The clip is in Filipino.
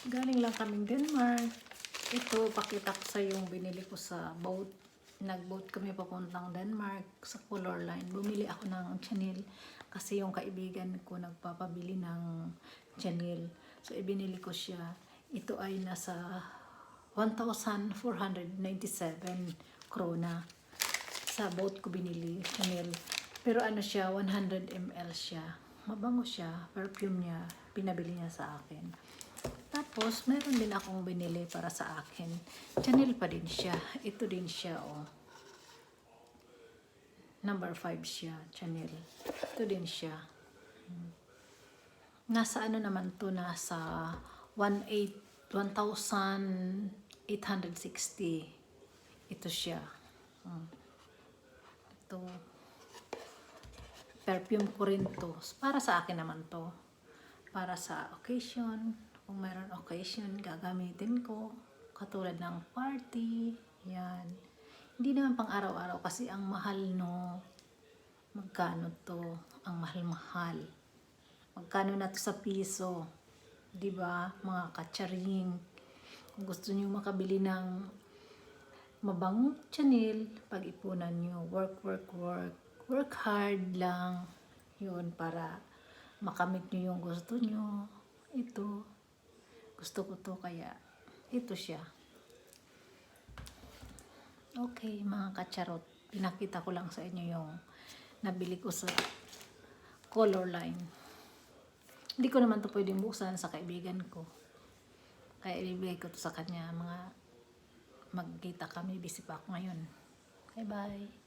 Galing lang kaming Denmark. Ito, pakita ko sa yung binili ko sa boat. Nag-boat kami papuntang Denmark sa Color Line. Bumili ako ng Chanel kasi yung kaibigan ko nagpapabili ng Chanel. So, ibinili ko siya. Ito ay nasa 1,497 krona. Sa boat ko binili Chanel. Pero ano siya, 100 ml siya. Mabango siya, perfume niya, pinabili niya sa akin. Tapos, meron din akong binili para sa akin. Chanel pa din siya. Ito din siya, oh. Number 5 siya, Chanel. Ito din siya. Nasa ano naman to, nasa 1,860. Ito siya. Ito. Perfume ko rin to. Para sa akin naman to. Para sa occasion. Kung mayroon occasion, gagamitin ko. Katulad ng party. Yan. Hindi naman pang araw-araw kasi ang mahal, no. Magkano to? Ang mahal-mahal. Magkano na to sa piso? Diba? Mga katsaring. Kung gusto niyo makabili ng mabangong Chanel, pag-ipunan nyo. Work. Work hard lang. Yun, para makamit nyo yung gusto nyo. Ito. Gusto ko to, kaya ito siya. Okay, mga kacharot. Pinakita ko lang sa inyo yung nabili ko sa Color Line. Hindi ko naman to pwedeng buksan sa kaibigan ko. Kaya ibibigay ko to sa kanya. Magkita kami. Busy pa ako ngayon. Bye-bye.